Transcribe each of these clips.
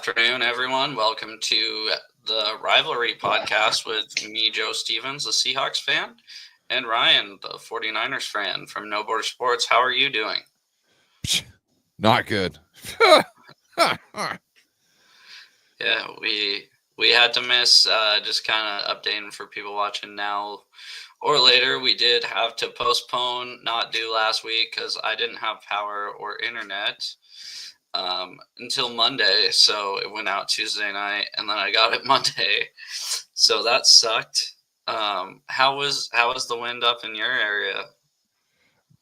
afternoon, everyone. Welcome to the Rivalry podcast with me, Joe Stevens, a Seahawks fan, and Ryan, the 49ers fan from No Border Sports. How are you doing? Not good. Yeah, we had to miss, just kind of updating for people watching now or later. We did have to postpone, not do last week because I didn't have power or internet until Monday. So it went out Tuesday night and then I got it Monday. So that sucked. How was the wind up in your area?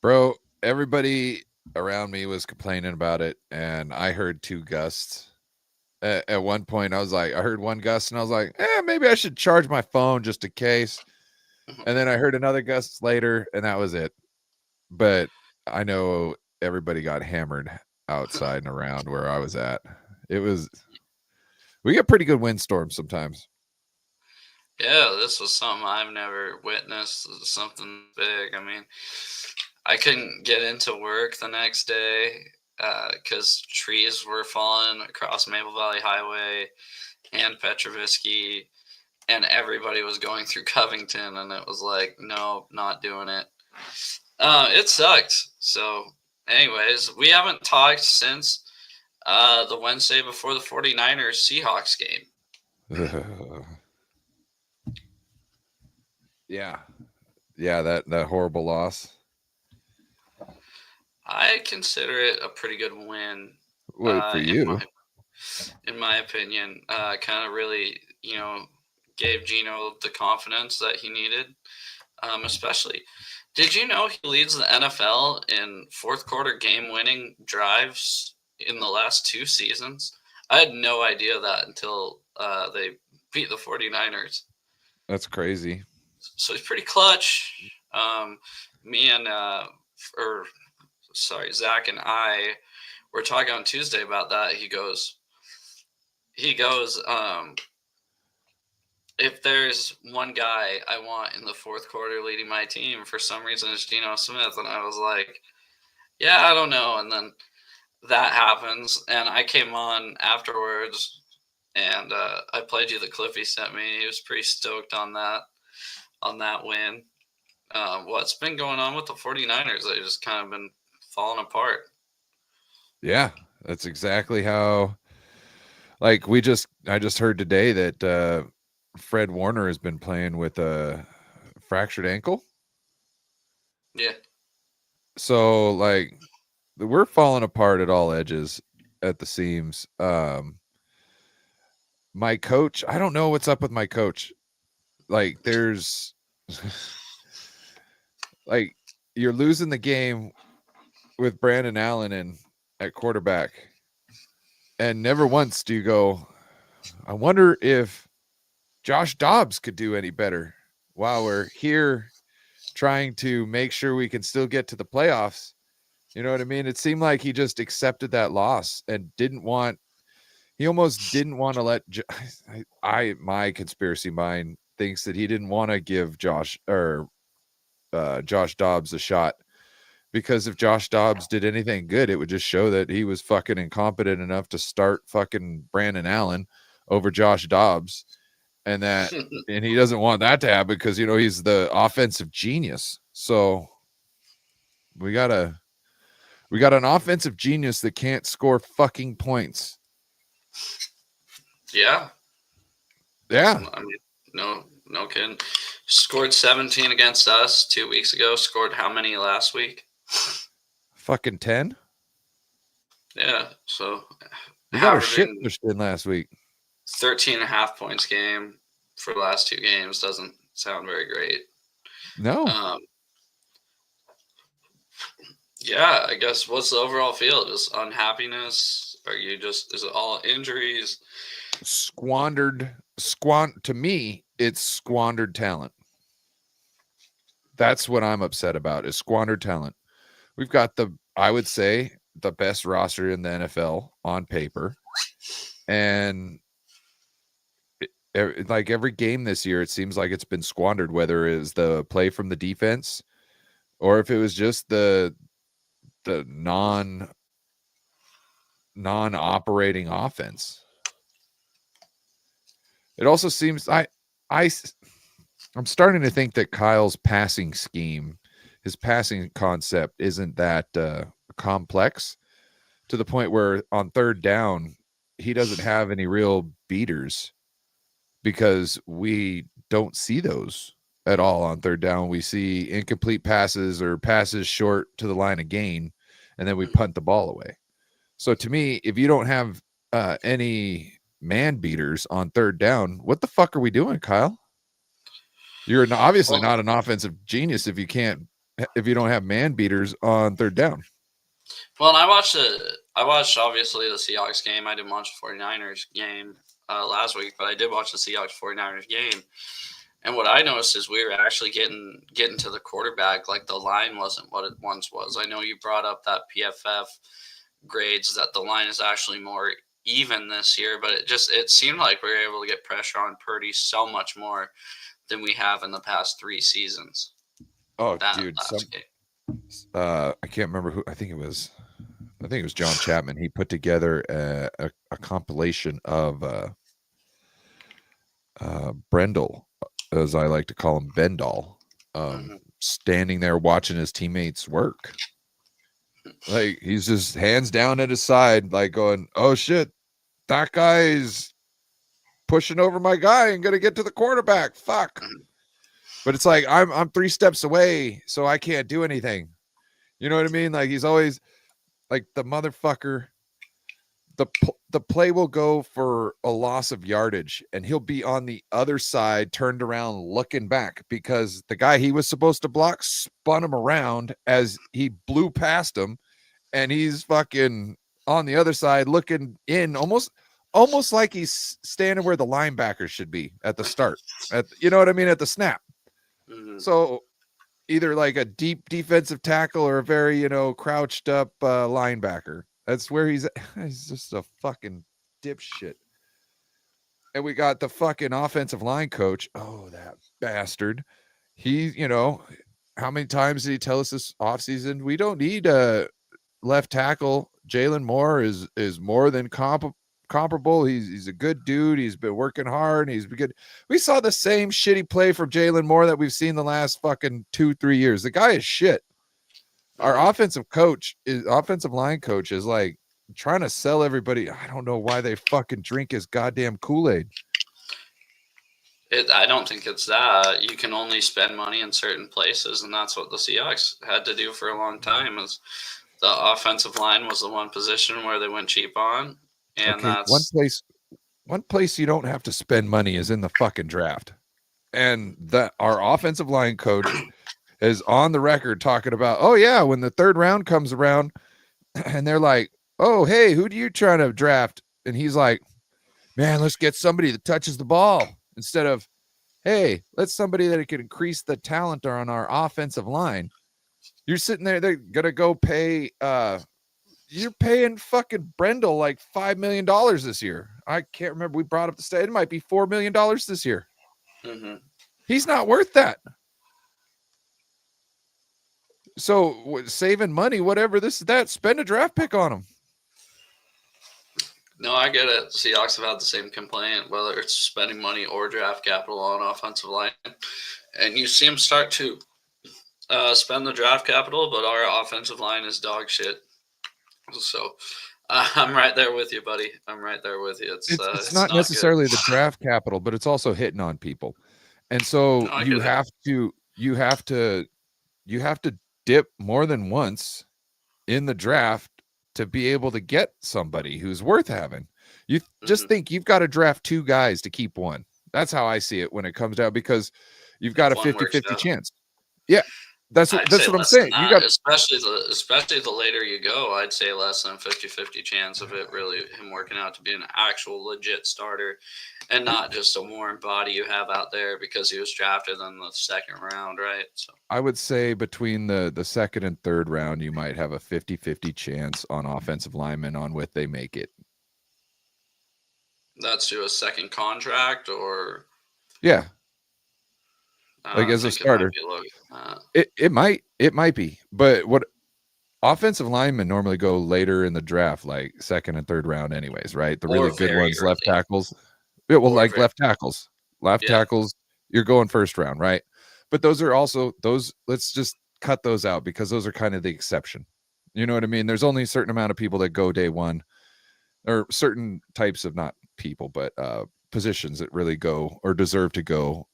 Bro, everybody around me was complaining about it, and I heard two gusts. At one point, I heard one gust, and I was like, maybe I should charge my phone just in case. And then I heard another gust later, and that was it. But I know everybody got hammered outside and around where I was at. We get pretty good windstorms sometimes. Yeah, this was something I've never witnessed. Something big. I mean, I couldn't get into work the next day because trees were falling across Maple Valley Highway and Petrovisky, and everybody was going through Covington, and it was like, no, not doing it. It sucked. So, anyways, we haven't talked since the Wednesday before the 49ers Seahawks game. Yeah, that horrible loss. I consider it a pretty good win. What for you? In my opinion, kind of really, gave Geno the confidence that he needed. Especially, did you know he leads the NFL in fourth quarter game-winning drives in the last two seasons? I had no idea that until they beat the 49ers. That's crazy. So he's pretty clutch. Me and Zach and I were talking on Tuesday about that. He goes, if there's one guy I want in the fourth quarter leading my team, for some reason it's Geno Smith. And I was like, yeah, I don't know. And then that happens, and I came on afterwards, and I played you the clip he sent me. He was pretty stoked on that win. What's been going on with the 49ers? They've just kind of been falling apart. Yeah, that's exactly how. Like I just heard today that Fred Warner has been playing with a fractured ankle. Yeah. So like we're falling apart at all edges, at the seams. My coach, I don't know what's up with my coach. Like there's like you're losing the game with Brandon Allen in at quarterback, and never once do you go, I wonder if Josh Dobbs could do any better while we're here trying to make sure we can still get to the playoffs. You know what I mean? It seemed like he just accepted that loss and almost didn't want to let my conspiracy mind thinks that he didn't want to give Josh Dobbs a shot, because if Josh Dobbs did anything good, it would just show that he was fucking incompetent enough to start fucking Brandon Allen over Josh Dobbs. And he doesn't want that to happen because, he's the offensive genius. So we got an offensive genius that can't score fucking points. Yeah. Yeah. I mean, no kidding. Scored 17 against us 2 weeks ago. Scored how many last week? Fucking 10. Yeah. So we got our shit pushed in last week. 13.5 points game for the last two games doesn't sound very great. No. Yeah, I guess what's the overall feel? Just unhappiness? Is it all injuries? To me, it's squandered talent. That's what I'm upset about, is squandered talent. We've got I would say, the best roster in the NFL on paper. And like every game this year, it seems like it's been squandered, whether it is the play from the defense or if it was just the non-operating offense. It also seems I'm starting to think that Kyle's passing scheme, his passing concept, isn't that complex to the point where on third down he doesn't have any real beaters because we don't see those at all on third down. We see incomplete passes or passes short to the line of gain, and then we punt the ball away. So to me, if you don't have any man beaters on third down, what the fuck are we doing, Kyle? You're obviously not an offensive genius if you don't have man beaters on third down. Well, I watched obviously the Seahawks game. I didn't watch the 49ers game last week, but I did watch the Seahawks 49ers game. And what I noticed is we were actually getting to the quarterback. Like the line wasn't what it once was. I know you brought up that PFF grades that the line is actually more even this year, but it seemed like we were able to get pressure on Purdy so much more than we have in the past 3 seasons. Oh, dude, I can't remember who. I think it was John Chapman. He put together a compilation of Brendel, as I like to call him, Bendall, standing there watching his teammates work. Like he's just hands down at his side, like going, "Oh shit, that guy's pushing over my guy and gonna get to the quarterback. Fuck." But it's like I'm 3 steps away, so I can't do anything. You know what I mean? Like he's always like the motherfucker. The play will go for a loss of yardage, and he'll be on the other side, turned around, looking back because the guy he was supposed to block spun him around as he blew past him, and he's fucking on the other side looking in, almost like he's standing where the linebacker should be at the start. You know what I mean? At the snap. So either like a deep defensive tackle or a very, crouched up linebacker. That's where he's just a fucking dipshit. And we got the fucking offensive line coach. Oh, that bastard. He, how many times did he tell us this offseason? We don't need a left tackle. Jalen Moore is more than comparable. He's a good dude. He's been working hard. He's been good. We saw the same shitty play from Jalen Moore that we've seen the last fucking 2-3 years. The guy is shit. Our offensive line coach is like trying to sell everybody. I don't know why they fucking drink his goddamn Kool-Aid. I don't think it's that. You can only spend money in certain places, and that's what the Seahawks had to do for a long time. Is the offensive line was the one position where they went cheap on, and okay, that's one place you don't have to spend money is in the fucking draft. And that our offensive line coach is on the record talking about, oh yeah, when the 3rd round comes around and they're like, oh, hey, who do you trying to draft? And he's like, man, let's get somebody that touches the ball instead of, hey, let's somebody that can increase the talent on our offensive line. You're sitting there, they're going to go pay, you're paying fucking Brendel like $5 million this year. I can't remember. We brought up the state. It might be $4 million this year. He's not worth that. So saving money, whatever that, spend a draft pick on him. No, I get it. Seahawks have had the same complaint, whether it's spending money or draft capital on offensive line. And you see them start to spend the draft capital, but our offensive line is dog shit. So I'm right there with you, buddy. I'm right there with you. It's not necessarily the draft capital, but it's also hitting on people. And so you have to dip more than once in the draft to be able to get somebody who's worth having. You just think you've got to draft 2 guys to keep one. That's how I see it when it comes down, because you've got a 50-50 chance. Yeah. That's what I'm saying. You got especially the later you go, I'd say less than 50-50 chance of it really him working out to be an actual legit starter and not just a warm body you have out there because he was drafted in the 2nd round, right? So I would say between the 2nd and 3rd round, you might have a 50-50 chance on offensive linemen on what they make it. That's to a 2nd contract, or yeah. Like as a starter, it might be, but what offensive linemen normally go later in the draft, like 2nd and 3rd round anyways, right? The really good ones, left tackles. Yeah, well, Or like left tackles. Left Yeah. tackles, you're going first round, right? But those are also those. Let's just cut those out because those are kind of the exception. You know what I mean? There's only a certain amount of people that go day one, or certain types of, not people, but positions that really go or deserve to go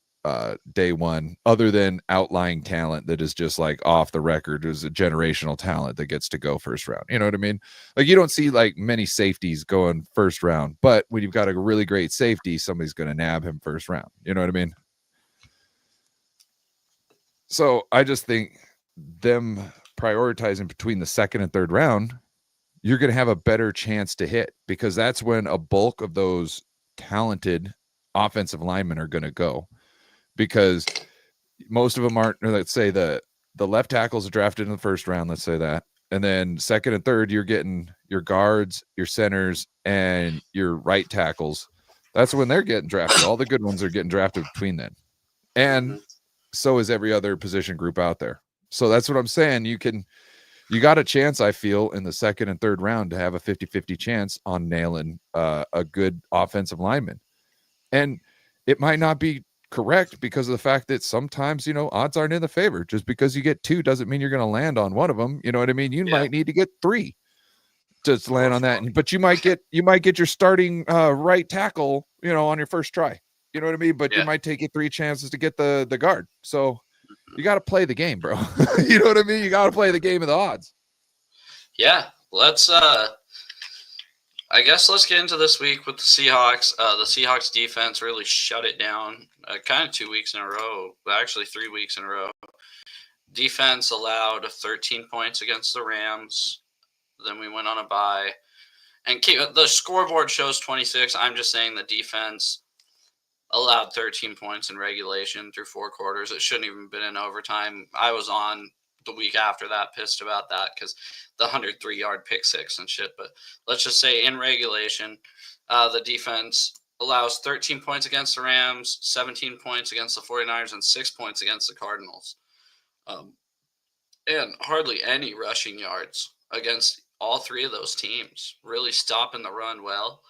day one, other than outlying talent that is just like off the record, is a generational talent that gets to go first round. You know what I mean? Like, you don't see like many safeties going first round, but when you've got a really great safety, somebody's going to nab him first round. You know what I mean? So I just think them prioritizing between the second and third round, you're going to have a better chance to hit, because that's when a bulk of those talented offensive linemen are going to go, because most of them aren't. Let's say the left tackles are drafted in the first round, let's say that, and then second and third you're getting your guards, your centers, and your right tackles. That's when they're getting drafted. All the good ones are getting drafted between then, and so is every other position group out there. So that's what I'm saying. You got a chance, I feel, in the second and third round to have a 50-50 chance on nailing a good offensive lineman. And it might not be correct because of the fact that sometimes, odds aren't in the favor. Just because you get 2 doesn't mean you're going to land on one of them. You know what I mean? You might need to get 3 to land on that. But you might get your starting right tackle, on your first try. You know what I mean? But it might take you 3 chances to get the guard. So you got to play the game, bro. You know what I mean? You got to play the game of the odds. Yeah. Let's I guess let's get into this week with the Seahawks. The Seahawks defense really shut it down kind of 2 weeks in a row, actually 3 weeks in a row. Defense allowed 13 points against the Rams. Then we went on a bye. And the scoreboard shows 26. I'm just saying the defense allowed 13 points in regulation through 4 quarters. It shouldn't even been in overtime. I was on the week after that pissed about that because the 103-yard pick six and shit. But let's just say in regulation, the defense allows 13 points against the Rams, 17 points against the 49ers, and 6 points against the Cardinals. And hardly any rushing yards against all 3 of those teams. Really stopping the run well.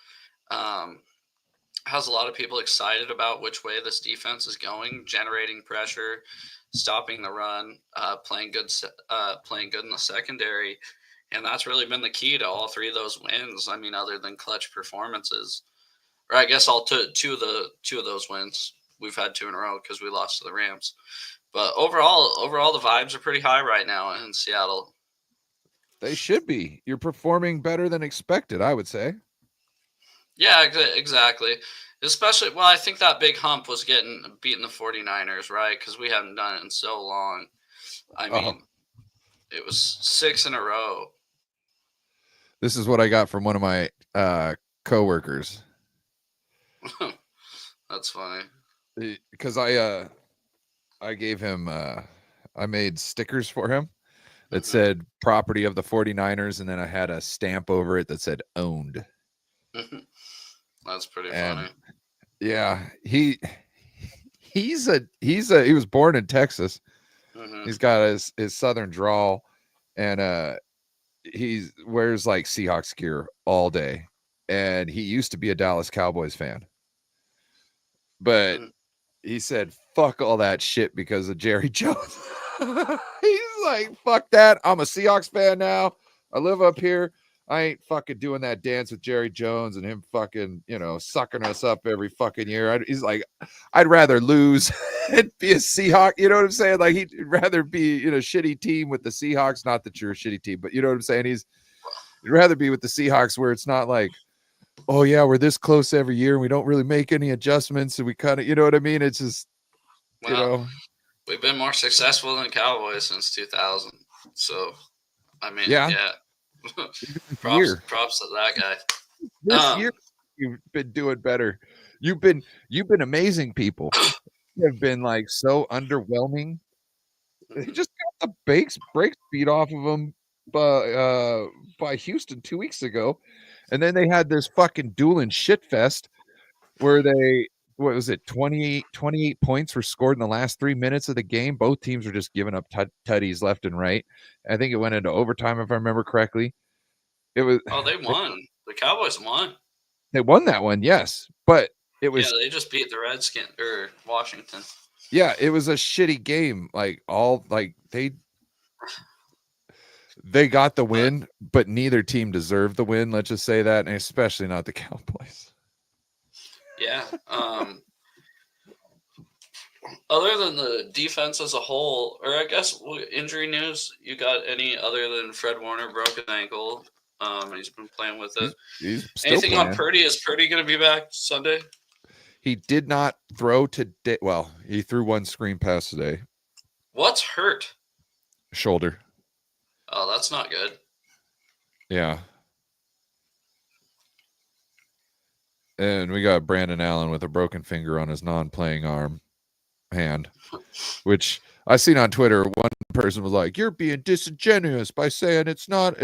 Has a lot of people excited about which way this defense is going, generating pressure, stopping the run, playing good in the secondary, and that's really been the key to all 3 of those wins. I mean, other than clutch performances, or I guess all two of those wins we've had 2 in a row because we lost to the Rams. But overall, the vibes are pretty high right now in Seattle. They should be. You're performing better than expected, I would say. Yeah, exactly. Especially, well, I think that big hump was beating the 49ers, right? Because we haven't done it in so long. I mean, it was 6 in a row. This is what I got from one of my coworkers. That's funny. Because I gave him, I made stickers for him that said property of the 49ers, and then I had a stamp over it that said owned. That's pretty funny. Yeah, he was born in Texas. He's got his southern drawl, and he wears like Seahawks gear all day, and he used to be a Dallas Cowboys fan, but he said fuck all that shit because of Jerry Jones. He's like, fuck that, I'm a Seahawks fan now, I live up here, I ain't fucking doing that dance with Jerry Jones and him fucking, sucking us up every fucking year. He's like, I'd rather lose and be a Seahawk. You know what I'm saying? Like, he'd rather be in a shitty team with the Seahawks. Not that you're a shitty team, but you know what I'm saying? He'd rather be with the Seahawks where it's not like, oh yeah, we're this close every year and we don't really make any adjustments. And we kind of, you know what I mean? It's just, we've been more successful than Cowboys since 2000. So, I mean, yeah. props to that guy. This year you've been doing better. You've been amazing people. You have been like so underwhelming. They just got the break speed off of them by Houston 2 weeks ago, and then they had this fucking dueling shit fest where what was it, 28 points were scored in the last 3 minutes of the game. Both teams were just giving up tutties left and right. I think it went into overtime, if I remember correctly. It was. Oh, they won. The Cowboys won. They won that one, yes. But It Yeah, was they just beat the Redskins or Washington. yeah, it was a shitty game. Like they got the But win, but neither team deserved the win. Let's just say that, and especially not the Cowboys. yeah, other than the defense as a whole, or I guess injury news, you got any other than Fred Warner broke his ankle? He's been playing with it. He's still Anything on playing. Purdy? Is Purdy going to be back Sunday? He did not throw today. Well, he threw one screen pass today. What's hurt? Shoulder. Oh, that's not good. Yeah. And we got Brandon Allen with a broken finger on his non-playing hand, which I seen on Twitter. One person was like, "You're being disingenuous by saying it's not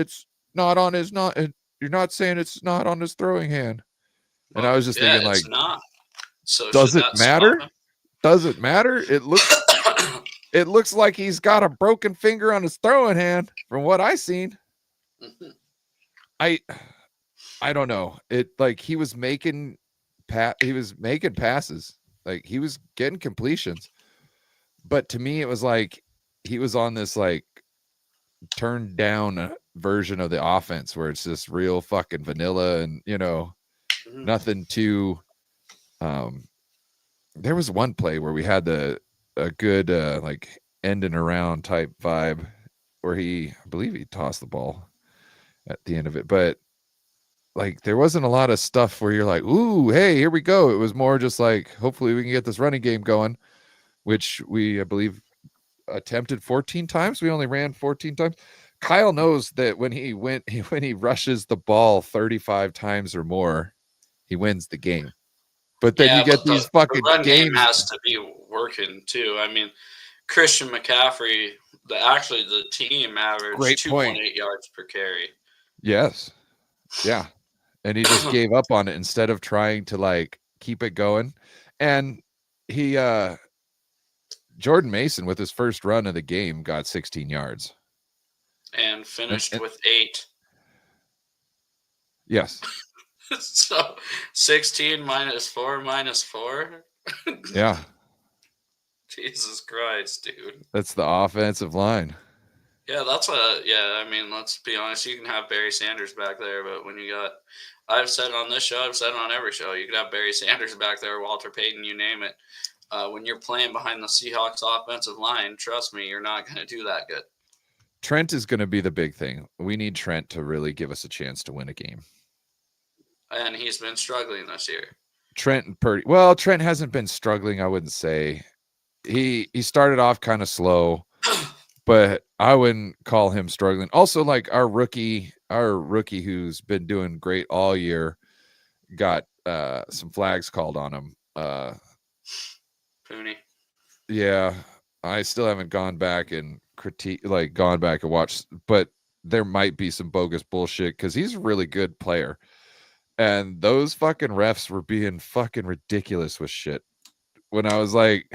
on his not. You're not saying it's not on his throwing hand." And I was just Yeah, thinking, like, it's not. So does should it that stop matter? him? Does it matter? It looks like he's got a broken finger on his throwing hand from what I seen. I don't know. It like he was making passes. Like he was getting completions. But to me it was like he was on this like turned down version of the offense where it's just real fucking vanilla and nothing too there was one play where we had a good like ending around type vibe where I believe he tossed the ball at the end of it, but like there wasn't a lot of stuff where you're like, ooh, hey, here we go. It was more just like, hopefully we can get this running game going, which we, I believe, attempted 14 times. We only ran 14 times. Kyle knows that when he rushes the ball 35 times or more, he wins the game. But then you Yeah, get but these the fucking run game games. has to be working too. I mean, Christian McCaffrey, the team averaged Great 2.8 point. yards per carry. Yes. Yeah. And he just gave up on it instead of trying to like keep it going. And he Jordan Mason with his first run of the game got 16 yards. And finished And with 8. yes. So 16 minus 4 minus 4. Yeah. Jesus Christ, dude. That's the offensive line. Yeah, I mean, let's be honest. You can have Barry Sanders back there, but when you got, I've said it on this show, I've said it on every show, you could have Barry Sanders back there, Walter Payton, you name it. When you're playing behind the Seahawks offensive line, trust me, you're not going to do that good. Trent is going to be the big thing. We need Trent to really give us a chance to win a game. And he's been struggling this year. Trent and Purdy. Well, Trent hasn't been struggling, I wouldn't say. He started off kind of slow, but I wouldn't call him struggling. Also, like our rookie who's been doing great all year got some flags called on him. Pooney. Yeah, I still haven't gone back and watched, but there might be some bogus bullshit because he's a really good player. And those fucking refs were being fucking ridiculous with shit. When I was like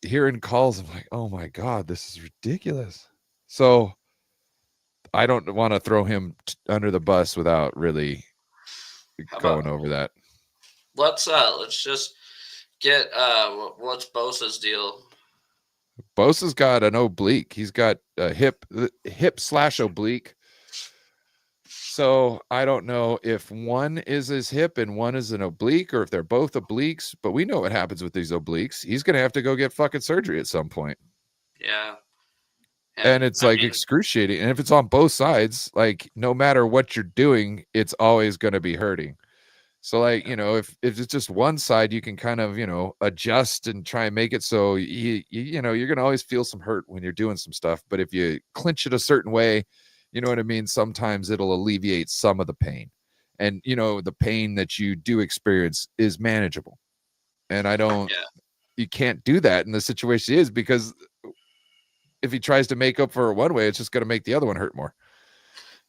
hearing calls, I'm like, oh my God, this is ridiculous. So I don't want to throw him under the bus without really going over that. Let's just get what's Bosa's deal? Bosa's got an oblique. He's got a hip/oblique. So I don't know if one is his hip and one is an oblique, or if they're both obliques. But we know what happens with these obliques. He's gonna have to go get fucking surgery at some point. Yeah. And it's like excruciating. And if it's on both sides, like no matter what you're doing, it's always going to be hurting. So like, if it's just one side, you can kind of, adjust and try and make it so you're going to always feel some hurt when you're doing some stuff. But if you clinch it a certain way, you know what I mean? Sometimes it'll alleviate some of the pain. And, the pain that you do experience is manageable. And you can't do that in the situation is because if he tries to make up for it one way, it's just going to make the other one hurt more.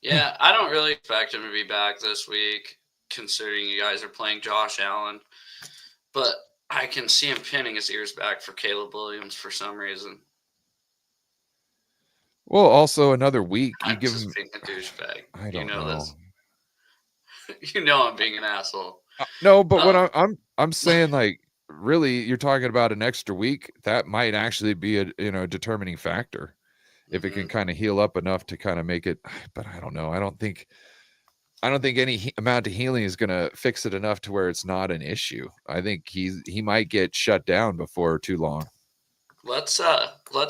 Yeah, I don't really expect him to be back this week, considering you guys are playing Josh Allen. But I can see him pinning his ears back for Caleb Williams for some reason. Well, also another week. You I'm give just him being a douchebag. I don't know. This. You know I'm being an asshole. No, but what Um, I'm saying, like, really, you're talking about an extra week. That might actually be a determining factor if it can mhm. kind of heal up enough to kind of make it. But I don't know. I don't think any amount of healing is going to fix it enough to where it's not an issue. I think he might get shut down before too long. Let's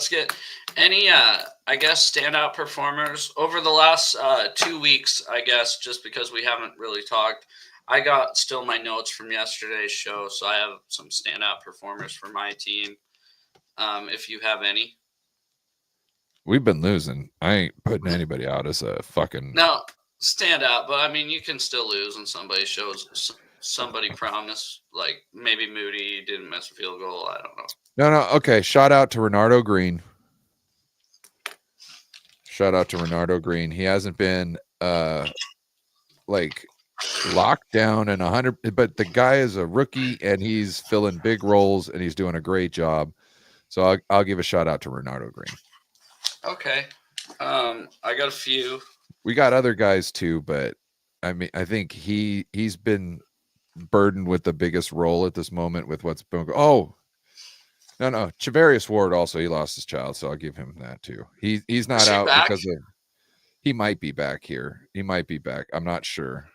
get any I guess standout performers over the last 2 weeks, I guess, just because we haven't really talked. I got still my notes from yesterday's show, so I have some standout performers for my team. If you have any. We've been losing. I ain't putting anybody out as a fucking. No, stand out, but I mean, you can still lose when somebody shows somebody promise. Like maybe Moody didn't miss a field goal. I don't know. No. Okay. Shout out to Renardo Green. Shout out to Renardo Green. He hasn't been like locked down and 100, but the guy is a rookie and he's filling big roles and he's doing a great job. So I'll give a shout out to Renardo Green. Okay. I got a few. We got other guys too, but I mean, I think he's been burdened with the biggest role at this moment with what's been. Oh no, Chavarius Ward also, he lost his child, so I'll give him that too. He's Is not she out back? because of. He might be back here. He might be back. I'm not sure.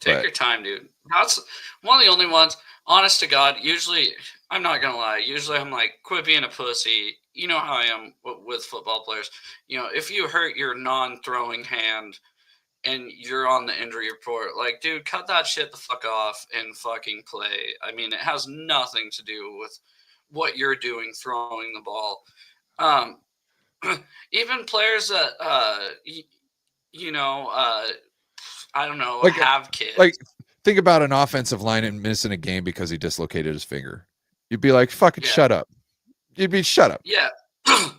Take But your time, dude. That's one of the only ones. Honest to God, usually I'm not gonna lie. Usually I'm like, quit being a pussy. You know how I am with football players. You know, if you hurt your non-throwing hand and you're on the injury report, like, dude, cut that shit the fuck off and fucking play. I mean, it has nothing to do with what you're doing throwing the ball. Um, even players that you know, I don't know, like have kids. like think about an offensive lineman missing a game because he dislocated his finger. You'd be like, fucking Yeah, shut up. You'd be shut up. yeah.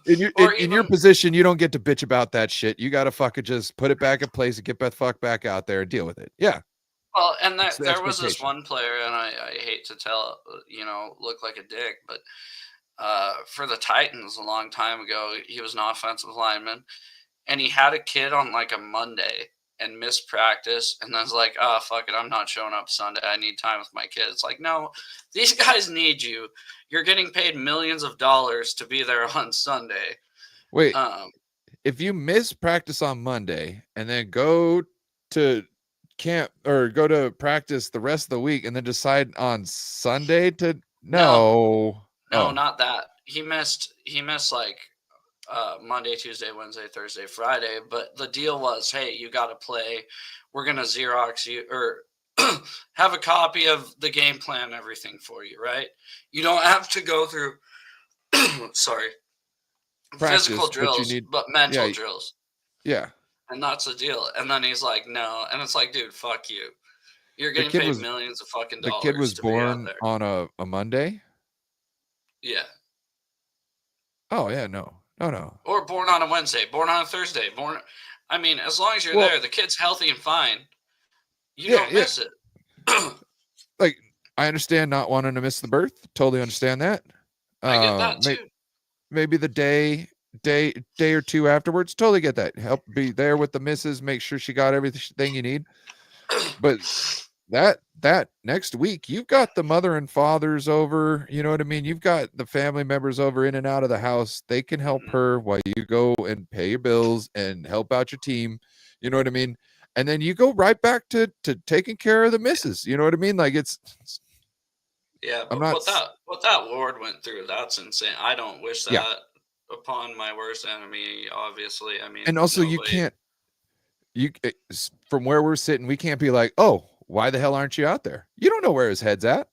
In your Or in your even position, you don't get to bitch about that shit. You gotta fucking just put it back in place and get the fuck back out there and deal with it. Yeah. well, and It's the there was this expectation. one player, and I hate to tell, look like a dick, but for the Titans a long time ago, he was an offensive lineman, and he had a kid on like a Monday and missed practice, and then was like, oh fuck it, I'm not showing up Sunday. I need time with my kid. It's like, no, these guys need you. You're getting paid millions of dollars to be there on Sunday. Wait, Um, if you miss practice on Monday and then go to camp or go to practice the rest of the week and then decide on Sunday to no, no. no, Oh, not that. He missed like Monday, Tuesday, Wednesday, Thursday, Friday. But the deal was, hey, you got to play. We're gonna Xerox you or have a copy of the game plan and everything for you, right? You don't have to go through sorry, physical practice, but you drills, need but mental yeah, drills. yeah. And that's the deal. And then he's like, no. And it's like, dude, fuck you. You're The getting kid paid was millions of fucking the kid dollars was to be out born there. on a Monday. Yeah. Oh yeah, no. No, no. Or born on a Wednesday, born on a Thursday, I mean, as long as you're Well, there, the kid's healthy and fine. You yeah, don't yeah. miss it. Like I understand not wanting to miss the birth. Totally understand that. I get that May, too. maybe the day or two afterwards. Totally get that. Help be there with the missus, make sure she got everything you need. But that next week, you've got the mother and fathers over. You know what I mean? You've got the family members over in and out of the house. They can help Mhm. her while you go and pay your bills and help out your team. You know what I mean? And then you go right back to taking care of the missus. You know what I mean? Like Yeah, I'm but not. what that Lord went through, that's insane. I don't wish Yeah, that upon my worst enemy. Obviously, I and mean, also you nobody. can't. From where we're sitting, we can't be like, oh, why the hell aren't you out there? You don't know where his head's at.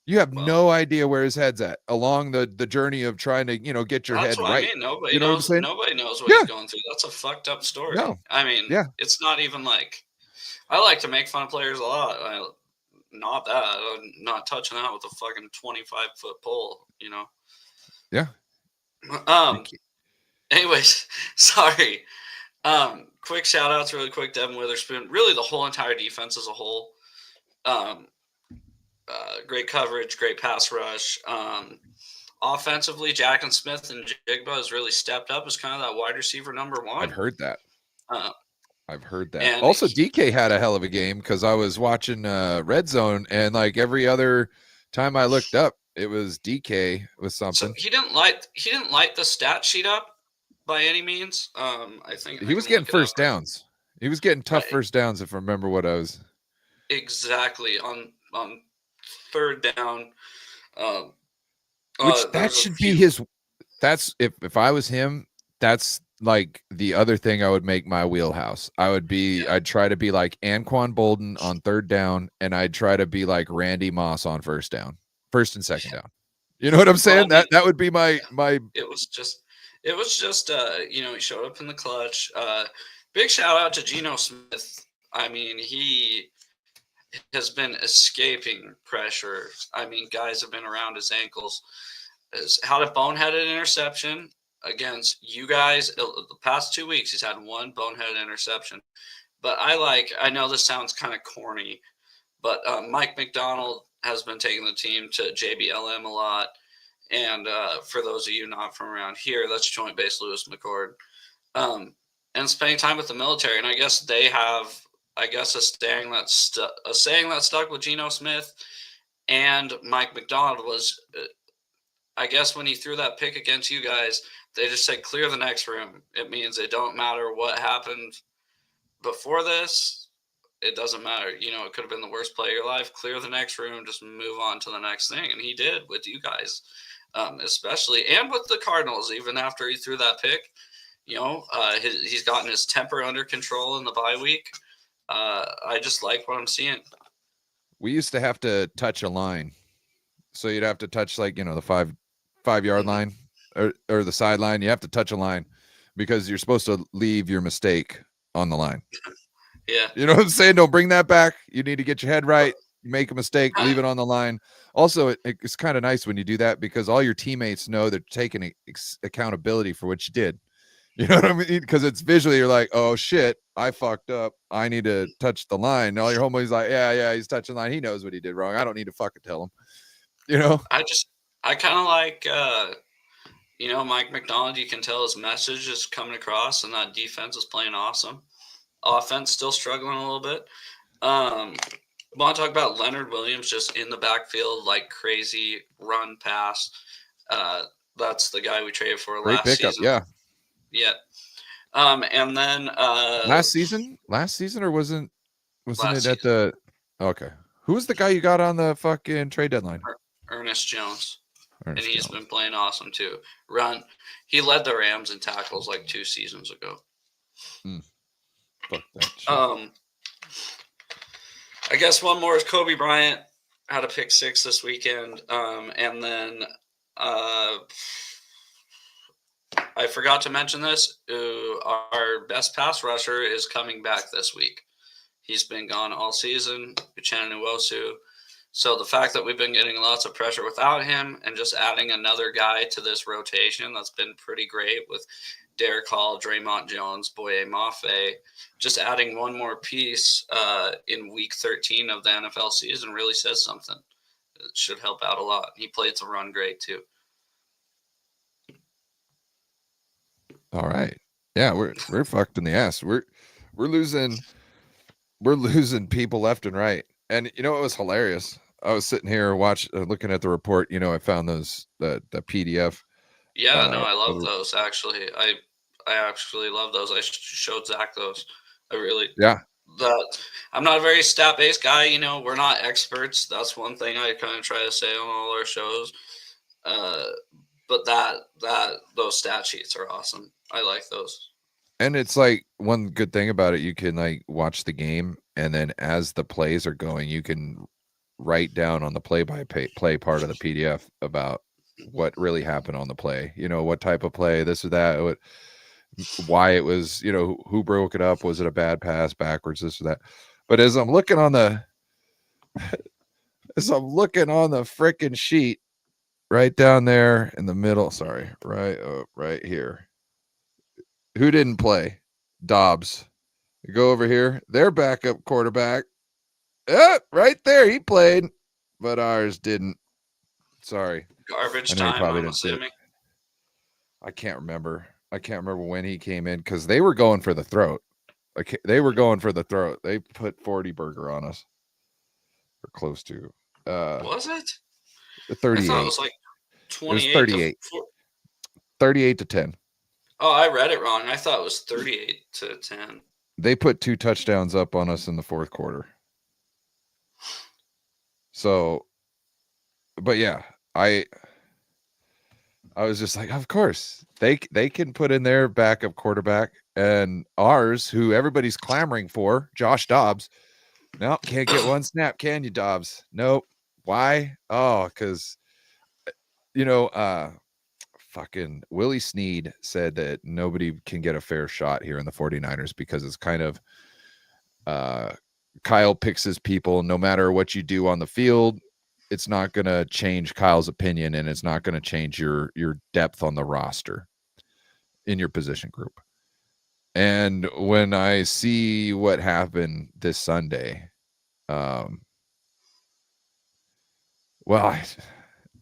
You have Well, no idea where his head's at along the journey of trying to get your that's head what I right. mean. Nobody You know what I'm knows. saying? Nobody knows what he's Yeah. going through. That's a fucked up story. No. I mean, Yeah. it's not even like I like to make fun of players a lot. Not that. I'm not touching that with a fucking 25-foot pole. Yeah. You Um. can't- Anyways, sorry. Quick shout outs, really quick. Devin Witherspoon. Really, the whole entire defense as a whole. Um. Great coverage, great pass rush. Offensively, Jackson Smith and Jigba has really stepped up as kind of that wide receiver number I've one. heard that. Uh, I've heard that. And Also, DK had a hell of a game because I was watching Red Zone, and like every other time I looked up, it was DK with something. So he didn't light the stat sheet up by any means. I think He I was can getting look it up. first downs. He was getting tough Right, first downs, if I remember what I was. exactly on third down. Um, Which there that was a should be few. his. That's if I was him, that's like the other thing I would make my wheelhouse. Yeah, I'd try to be like Anquan Bolden on third down, and I'd try to be like Randy Moss on first and second down. You know what I'm well, I saying? mean, That would be my it was just he showed up in the clutch. Big shout out to Geno Smith. I mean, he has been escaping pressure. I mean, guys have been around his ankles. Has had a boneheaded interception against you guys. The past 2 weeks, he's had one boneheaded interception. But I know this sounds kind of corny, but Mike McDonald has been taking the team to JBLM a lot. And for those of you not from around here, that's Joint Base Lewis McCord. And spending time with the military. And I guess they have, a saying that stuck with Geno Smith and Mike McDonald was, I guess when he threw that pick against you guys, they just said clear the next room. It means it don't matter what happened before this. It doesn't matter. It could have been the worst play of your life. Clear the next room. Just move on to the next thing. And he did with you guys, especially, and with the Cardinals. Even after he threw that pick, he's gotten his temper under control in the bye week. I just like what I'm seeing. We used to have to touch a line, so you'd have to touch like the 5 yard line or the sideline. You have to touch a line because you're supposed to leave your mistake on the line. Yeah. You know what I'm saying? Don't bring that back. You need to get your head right. You make a mistake, leave it on the line. Also, it's kind of nice when you do that because all your teammates know they're taking accountability for what you did. You know what I mean? Because it's visually, you're like, oh shit, I fucked up. I need to touch the line. And all your homeboys like, yeah, he's touching the line. He knows what he did wrong. I don't need to fucking tell him. You know? I kind of like, Mike McDonald. You can tell his message is coming across, and that defense is playing awesome. Offense still struggling a little bit. I want to talk about Leonard Williams just in the backfield like crazy, run pass. That's the guy we traded for Great last pickup. season. Yeah. And then last season, or wasn't it at season. the? Okay. Who was the guy you got on the fucking trade deadline? Ernest Jones. And Ernest he's Jones. been playing awesome too. He led the Rams in tackles like 2 seasons ago. Fuck that shit. I guess one more is Kobe Bryant had a pick 6 this weekend. And then I forgot to mention this. Our best pass rusher is coming back this week. He's been gone all season, Uchenna Nwosu. So the fact that we've been getting lots of pressure without him and just adding another guy to this rotation, that's been pretty great with Derek Hall, Draymond Jones, Boye Mafe. Just adding one more piece in week 13 of the NFL season really says something. It should help out a lot. He played some run great too. All right. Yeah, we're fucked in the ass. We're losing people left and right. And it was hilarious. I was sitting here looking at the report. I found the PDF. Yeah, no, I love those actually. I actually love those. I showed Zach those. I really I'm not a very stat based guy. We're not experts. That's one thing I kind of try to say on all our shows. But those stat sheets are awesome. I like those. And it's like one good thing about it, you can like watch the game, and then as the plays are going, you can write down on the play-by-play part of the PDF about what really happened on the play. What type of play, this or that, why it was, who broke it up, was it a bad pass backwards, this or that. But as I'm looking on the freaking sheet right down there in the middle, right here. Who didn't play? Dobbs. You go over here. Their backup quarterback. Right there. He played, but ours didn't. Sorry. Garbage time, I'm assuming. I can't remember when he came in because they were going for the throat. Like they were going for the throat. They put 40 burger on us, or close to. Was it? I 38. thought it was like It was 28 to 38. 4. 38 to 10. Oh, I read it wrong. I thought it was 38 to 10. They put 2 touchdowns up on us in the fourth quarter. So, but yeah, I was just like, of course they can put in their backup quarterback, and ours, who everybody's clamoring for, Josh Dobbs. No, can't get one snap, can you, Dobbs? Nope. Why? Oh, because fucking Willie Snead said that nobody can get a fair shot here in the 49ers because it's kind of Kyle picks his people. No matter what you do on the field, it's not going to change Kyle's opinion, and it's not going to change your depth on the roster in your position group. And when I see what happened this Sunday, well,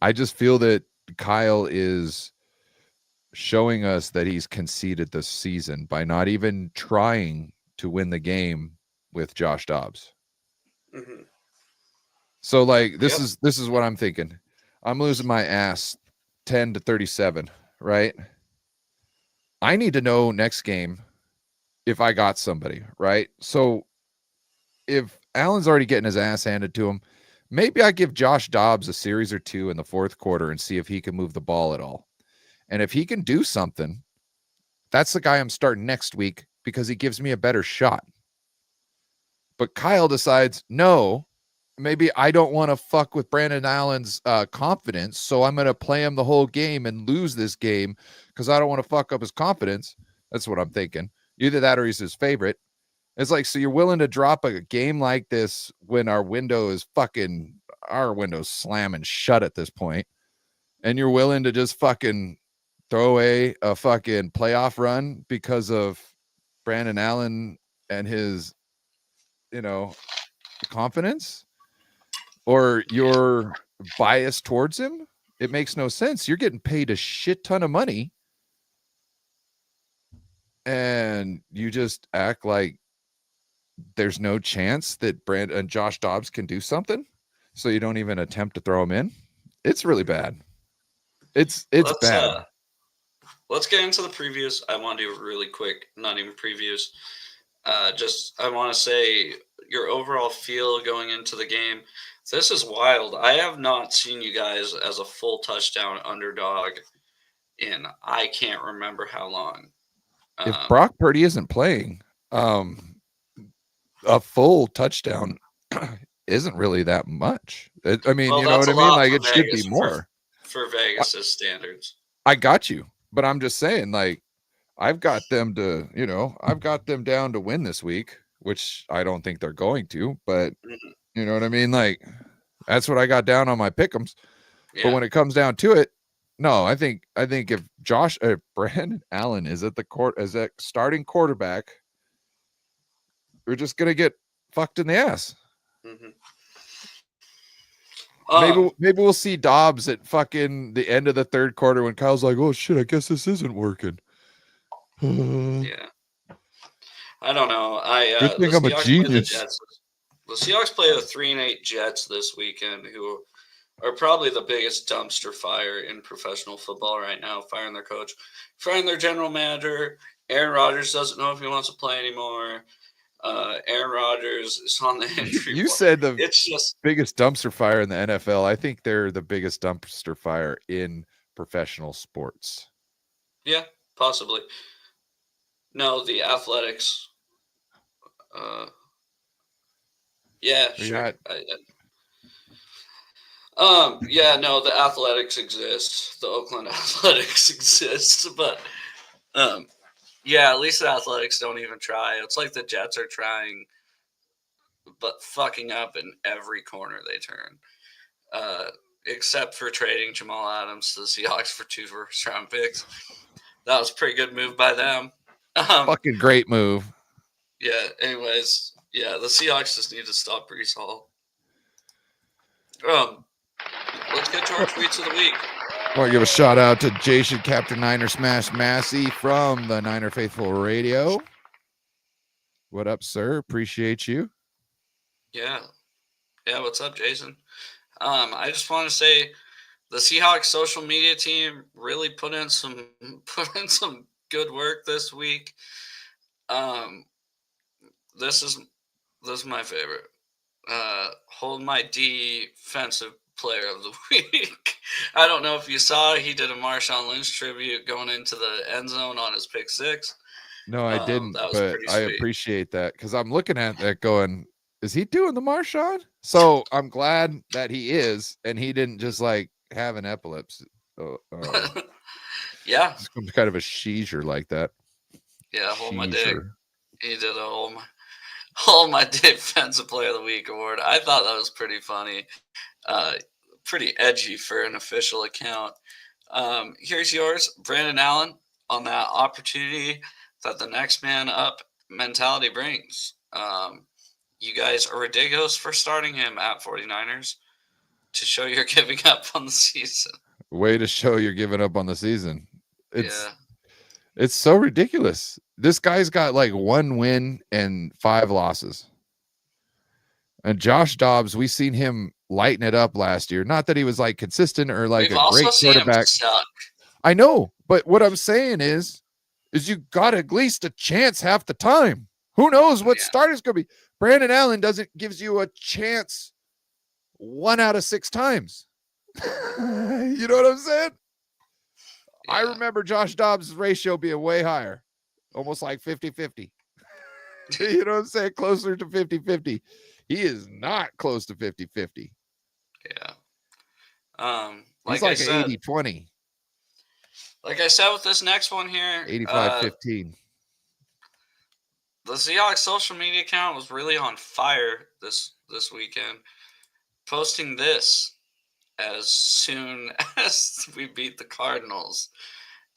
I just feel that Kyle is showing us that he's conceded this season by not even trying to win the game with Josh Dobbs. Mm-hmm. So like this is what I'm thinking. I'm losing my ass 10 to 37, right? I need to know next game if I got somebody, right? So if Allen's already getting his ass handed to him, maybe I give Josh Dobbs a series or two in the fourth quarter and see if he can move the ball at all. And if he can do something, that's the guy I'm starting next week because he gives me a better shot. But Kyle decides, no, maybe I don't want to fuck with Brandon Allen's confidence, so I'm going to play him the whole game and lose this game because I don't want to fuck up his confidence. That's what I'm thinking. Either that or he's his favorite. It's like, so you're willing to drop a game like this when our window's slamming shut at this point, and you're willing to just fucking throw away a fucking playoff run because of Brandon Allen and his, confidence, or your bias towards him? It makes no sense. You're getting paid a shit ton of money, and you just act like there's no chance that Brandon and Josh Dobbs can do something, so you don't even attempt to throw him in. It's really bad. It's bad. Let's get into the previews. I want to do really quick, not even previews. I want to say your overall feel going into the game. This is wild. I have not seen you guys as a full touchdown underdog in I can't remember how long. If Brock Purdy isn't playing, a full touchdown isn't really that much. I mean, you know what I mean? Like, it should be more. For Vegas's standards. I got you. But I'm just saying, like, I've got them down to win this week, which I don't think they're going to, but you know what I mean? Like, that's what I got down on my pick'ems. Yeah. But when it comes down to it, no, I think if Brandon Allen is at starting quarterback, we're just gonna get fucked in the ass. Mm-hmm. Maybe we'll see Dobbs at fucking the end of the third quarter when Kyle's like, "Oh shit, I guess this isn't working." Yeah, I don't know. Good thing I'm a genius. The Seahawks play the 3-8 Jets this weekend, who are probably the biggest dumpster fire in professional football right now. Firing their coach, firing their general manager. Aaron Rodgers doesn't know if he wants to play anymore. Aaron Rodgers is on the injury. You said it's just biggest dumpster fire in the NFL. I think they're the biggest dumpster fire in professional sports. Yeah, possibly. No, the Athletics. Yeah, sure. The Athletics exist. The Oakland Athletics exist, but at least the Athletics don't even try. It's like the Jets are trying, but fucking up in every corner they turn. Except for trading Jamal Adams to the Seahawks for 2 first-round picks. That was a pretty good move by them. Fucking great move. Yeah, anyways, the Seahawks just need to stop Breece Hall. Let's get to our tweets of the week. I want to give a shout out to Jason Captain Niner Smash Massey from the Niner Faithful Radio. What up, sir? Appreciate you. Yeah. Yeah, what's up, Jason? I just want to say the Seahawks social media team really put in some good work this week. Um, this is my favorite. Hold my defensive player of the week. I don't know if you saw, he did a Marshawn Lynch tribute going into the end zone on his pick six. No, I didn't, That was but pretty I sweet. appreciate that because I'm looking at that going, is he doing the Marshawn? So I'm glad that he is, and he didn't just like have an epilepsy. Yeah. Some kind of a seizure like that. Yeah, hold my dick. Seizure. He did a hold my defensive player of the week award. I thought that was pretty funny. Pretty edgy for an official account. Here's yours, Brandon Allen, on that opportunity that the next man up mentality brings. You guys are ridiculous for starting him at 49ers to show you're giving up on the season. Way to show you're giving up on the season. Yeah. It's so ridiculous. This guy's got like 1 win and 5 losses. And Josh Dobbs, we seen him lighten it up last year. Not that he was like consistent or like We've a great quarterback. I know, but what I'm saying is you got at least a chance half the time. Who knows what starter's gonna be? Brandon Allen gives you a chance 1 out of 6 times. You know what I'm saying? Yeah. I remember Josh Dobbs' ratio being way higher, almost like 50-50. You know what I'm saying? Closer to 50-50. He is not close to 50-50. Yeah. He's like an 80-20. Like I said with this next one here, 85-15. The Seahawks social media account was really on fire this weekend, posting this as soon as we beat the Cardinals.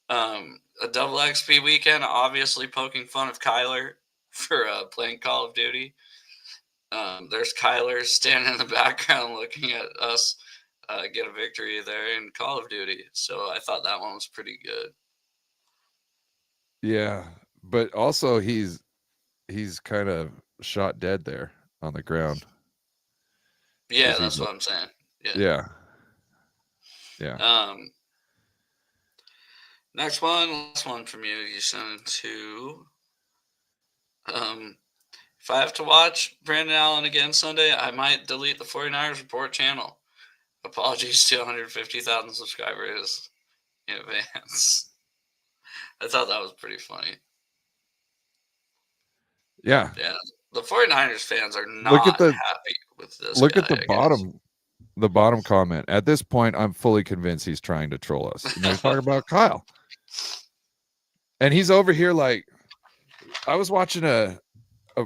A double XP weekend, obviously poking fun of Kyler for playing Call of Duty. There's Kyler standing in the background looking at us get a victory there in Call of Duty. So I thought that one was pretty good. Yeah, but also he's kind of shot dead there on the ground. Yeah, that's what I'm saying. Yeah. Next one, last one from you. You sent to. If I have to watch Brandon Allen again Sunday, I might delete the 49ers Report channel. Apologies to 150,000 subscribers in advance. I thought that was pretty funny. Yeah. Yeah. The 49ers fans are not happy with this. Look at the bottom comment. At this point, I'm fully convinced he's trying to troll us. You know, he's talking about Kyle. And he's over here like, I was watching a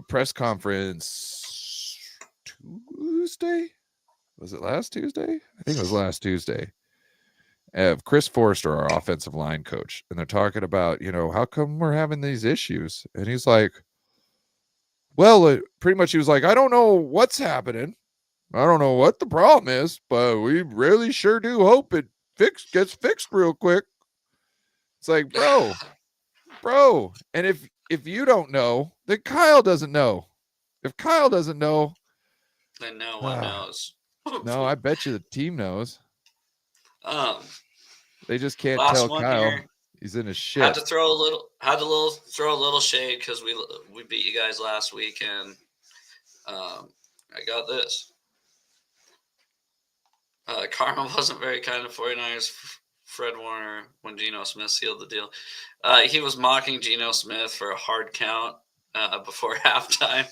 press conference Tuesday. Was it last Tuesday? I think it was last Tuesday. Of Chris Forrester, our offensive line coach. And they're talking about, you know, how come we're having these issues? And he's like, well, pretty much he was like, I don't know what's happening. I don't know what the problem is, but we really sure do hope it gets fixed real quick. It's like, bro. And if you don't know, then Kyle doesn't know. If Kyle doesn't know, then no one knows. No, I bet you the team knows. They just can't tell Kyle. Here. He's in his shit. Had to throw a little shade because we beat you guys last week, and I got this. Karma wasn't very kind of 49ers Fred Warner when Geno Smith sealed the deal. He was mocking Geno Smith for a hard count before halftime.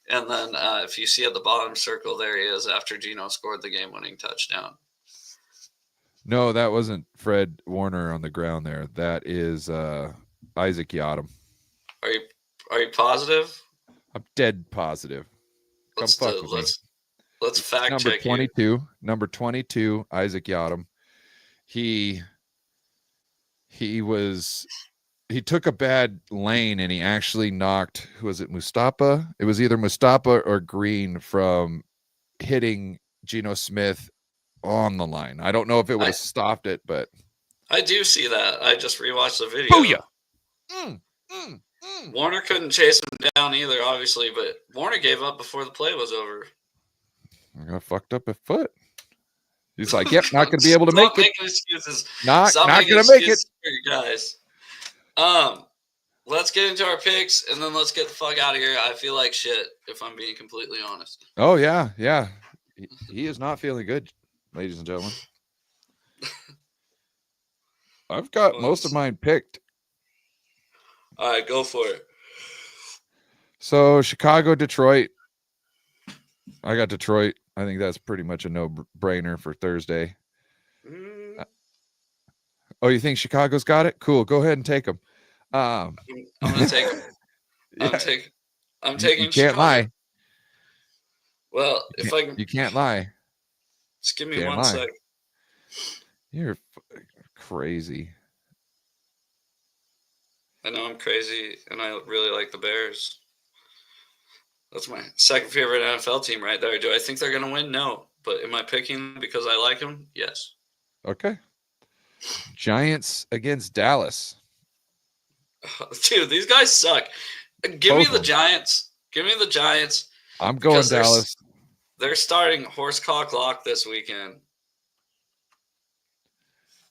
And then if you see at the bottom circle, there he is after Geno scored the game-winning touchdown. No, that wasn't Fred Warner on the ground there. That is Isaac Yadam. Are you positive? I'm dead positive. Let's fact number check 22. You. Number 22, Isaac Yadam. He took a bad lane and he actually knocked, who was it, Mustafa? It was either Mustafa or Green from hitting Geno Smith on the line. I don't know if it would have stopped it, but I do see that. I just rewatched the video. Booyah! Warner couldn't chase him down either, obviously, but Warner gave up before the play was over. I got fucked up a foot. He's like, yep, not going to be able to Stop make it. making excuses. Not Stop going making to make it. excuses for your guys. Let's get into our picks, and then let's get the fuck out of here. I feel like shit, if I'm being completely honest. Oh, yeah. He is not feeling good, ladies and gentlemen. I've got most of mine picked. All right, go for it. So, Chicago, Detroit. I got Detroit. I think that's pretty much a no-brainer for Thursday. Oh, you think Chicago's got it? Cool. Go ahead and take them. I'm gonna take them. I'm taking. You can't lie. Well, if I can, you can't lie. Just give me one sec. You're crazy. I know I'm crazy, and I really like the Bears. That's my second favorite NFL team right there. Do I think they're gonna win? No. But am I picking them because I like them? Yes. Okay. Giants against Dallas. Dude, these guys suck. Give me the Giants. Give me the Giants. I'm going Dallas. They're starting Horsecock Lock this weekend.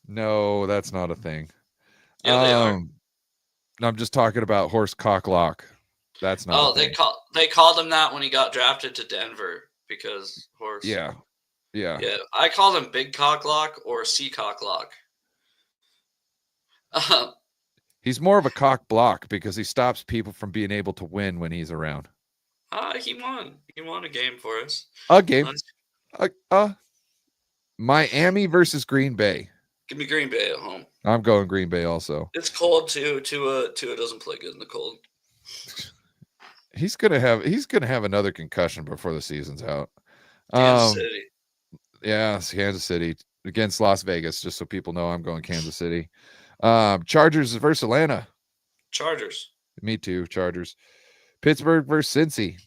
No, that's not a thing. Yeah, they are. I'm just talking about Horsecock Lock. That's not. Oh, they called him that when he got drafted to Denver because horse. Yeah. I called him Big Cock Lock or Seacock Lock. He's more of a cock block because he stops people from being able to win when he's around. He won. He won a game for us. A game. Miami versus Green Bay. Give me Green Bay at home. I'm going Green Bay also. It's cold too. Tua doesn't play good in the cold. He's gonna have another concussion before the season's out. Kansas City. Yeah, it's Kansas City against Las Vegas. Just so people know, I'm going Kansas City. Chargers versus Atlanta. Chargers. Me too. Chargers. Pittsburgh versus Cincy.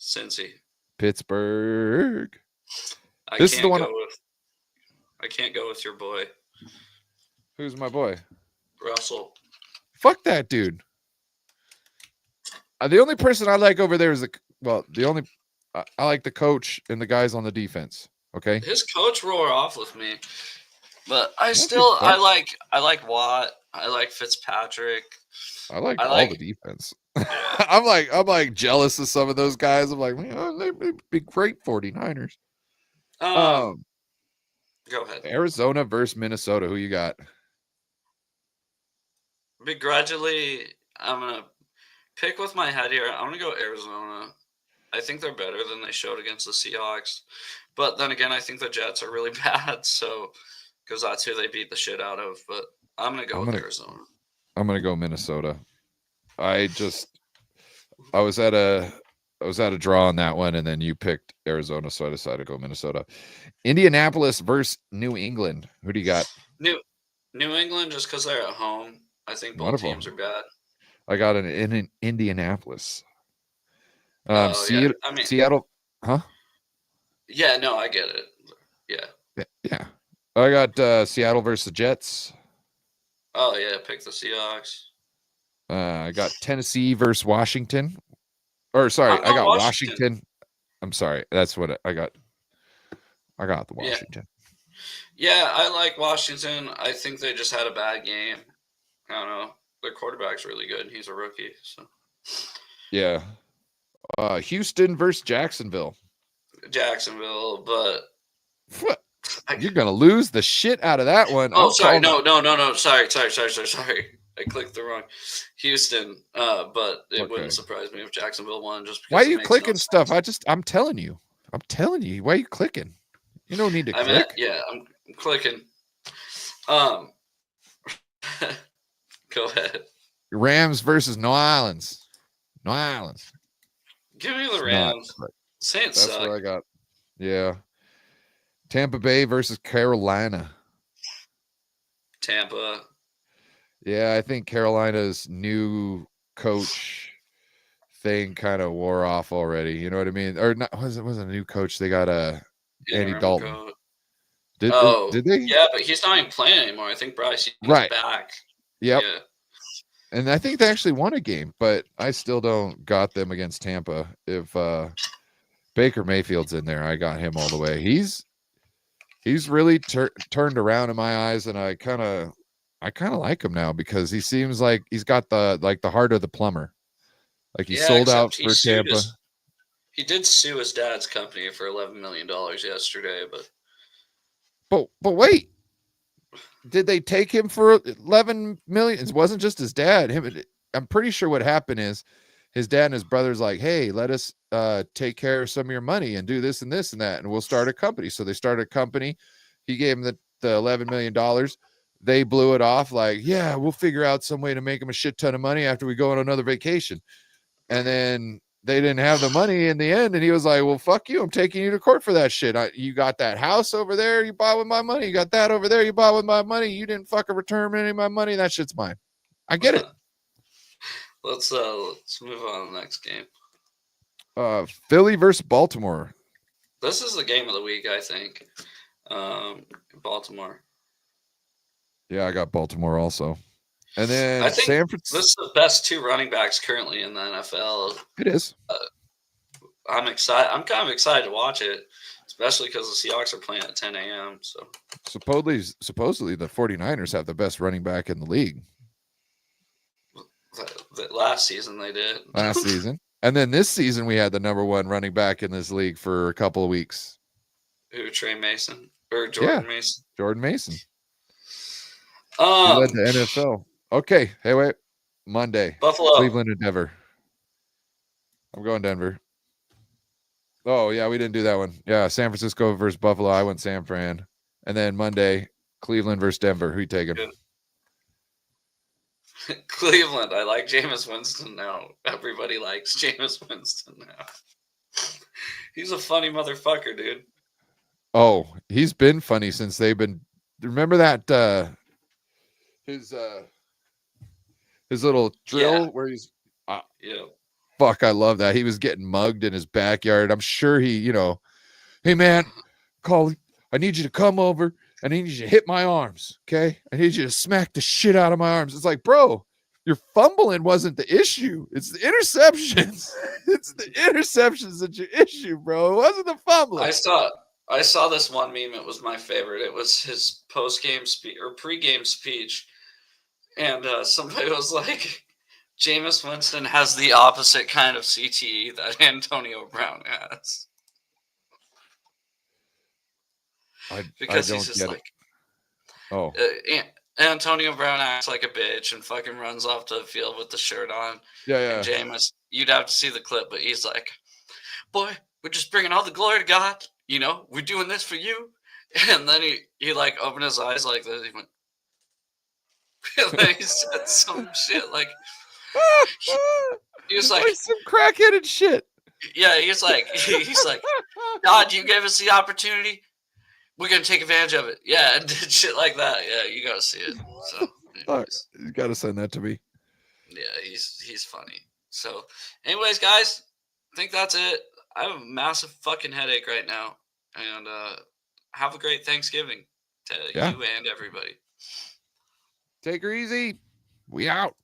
Cincy. Pittsburgh. I can't go with your boy. Who's my boy? Russell. Fuck that dude. The only person I like over there is I like the coach and the guys on the defense. Okay. His coach roar off with me, but I like Watt. I like Fitzpatrick. I like all the defense. I'm like jealous of some of those guys. I'm like, they'd be great 49ers. Go ahead. Arizona versus Minnesota. Who you got? Begrudgingly, I'm gonna pick with my head here. I'm gonna go Arizona. I think they're better than they showed against the Seahawks, but then again, I think the Jets are really bad. So, because that's who they beat the shit out of. But I'm gonna go with Arizona. I'm gonna go Minnesota. I was at a draw on that one, and then you picked Arizona, so I decided to go Minnesota. Indianapolis versus New England. Who do you got? New England, just because they're at home. I think both teams are bad. I got an in Indianapolis. Seattle, huh? Yeah, no, I get it. Yeah. I got Seattle versus the Jets. Oh yeah, pick the Seahawks. I got Tennessee versus Washington. Or sorry, I got Washington. I'm sorry, that's what I got. I got the Washington. Yeah, I like Washington. I think they just had a bad game. I don't know. Their quarterback's really good. He's a rookie, so. Yeah. Houston versus Jacksonville. Jacksonville, but what? You're gonna lose the shit out of that one. Oh, sorry, no. Sorry. I clicked the wrong Houston. But it wouldn't surprise me if Jacksonville won. Just because why are you clicking stuff? I'm telling you. Why are you clicking? You don't need to click. I'm clicking. Go ahead. Rams versus New Orleans. Give me the Rams. That's what I got. Yeah. Tampa Bay versus Carolina. Tampa. Yeah, I think Carolina's new coach thing kind of wore off already. You know what I mean? Or not? Wasn't a new coach? They got Andy Dalton. Did they? Yeah, but he's not even playing anymore. I think Bryce is back. Yep. Yeah. And I think they actually won a game, but I still don't got them against Tampa. If Baker Mayfield's in there, I got him all the way. He's really turned around in my eyes, and I kind of like him now because he seems like he's got the heart of the plumber. Like he Yeah, sold out except for Tampa. He did sue his dad's company for $11 million yesterday, but wait, did they take him for 11 million? It wasn't just his dad. I'm pretty sure what happened is his dad and his brother's like, hey, let us take care of some of your money and do this and this and that, and we'll start a company. So they started a company. He gave him the $11 million. They blew it off like, yeah, we'll figure out some way to make him a shit ton of money after we go on another vacation. And then they didn't have the money in the end, and he was like, well, fuck you, I'm taking you to court for that shit. You got that house over there you bought with my money, you got that over there you bought with my money, you didn't fucking return any of my money, that shit's mine. I get it. Let's move on to the next game. Philly versus Baltimore. This is the game of the week, I think. Baltimore. Yeah, I got Baltimore also. And then I think San Francisco. this is the best two running backs currently in the NFL. It is. I'm excited. I'm kind of excited to watch it, especially because the Seahawks are playing at 10 a.m. So supposedly the 49ers have the best running back in the league. Last season they did. Last season. And then this season we had the number one running back in this league for a couple of weeks. Who, Trey Mason? Or Jordan Mason? Jordan Mason. He led the NFL. Okay. Hey, wait. Monday. Buffalo. Cleveland and Denver. I'm going Denver. Oh, yeah, we didn't do that one. Yeah, San Francisco versus Buffalo. I went San Fran. And then Monday, Cleveland versus Denver. Who you taking? Cleveland. I like Jameis Winston now. Everybody likes Jameis Winston now. He's a funny motherfucker, dude. Oh, he's been funny since they've been. Remember that his little drill where he's fuck, I love that. He was getting mugged in his backyard. I'm sure he, hey man, I need you to come over and I need you to hit my arms. Okay. I need you to smack the shit out of my arms. It's like, bro, your fumbling wasn't the issue. It's the interceptions. It's the interceptions that's your issue, bro. It wasn't the fumbling. I saw this one meme. It was my favorite. It was his post-game speech or pre-game speech. And somebody was like, Jameis Winston has the opposite kind of CTE that Antonio Brown has. Because he's just like, Antonio Brown acts like a bitch and fucking runs off the field with the shirt on. Yeah. And Jameis, you'd have to see the clip, but he's like, boy, we're just bringing all the glory to God. We're doing this for you. And then he like opened his eyes like this. He went, and then he said some shit like, he was like some crackheaded shit. Yeah, he's like, God, you gave us the opportunity. We're gonna take advantage of it. Yeah, and did shit like that. Yeah, you gotta see it. So you gotta send that to me. Yeah, he's funny. So, anyways, guys, I think that's it. I have a massive fucking headache right now, and have a great Thanksgiving to you and everybody. Take her easy. We out.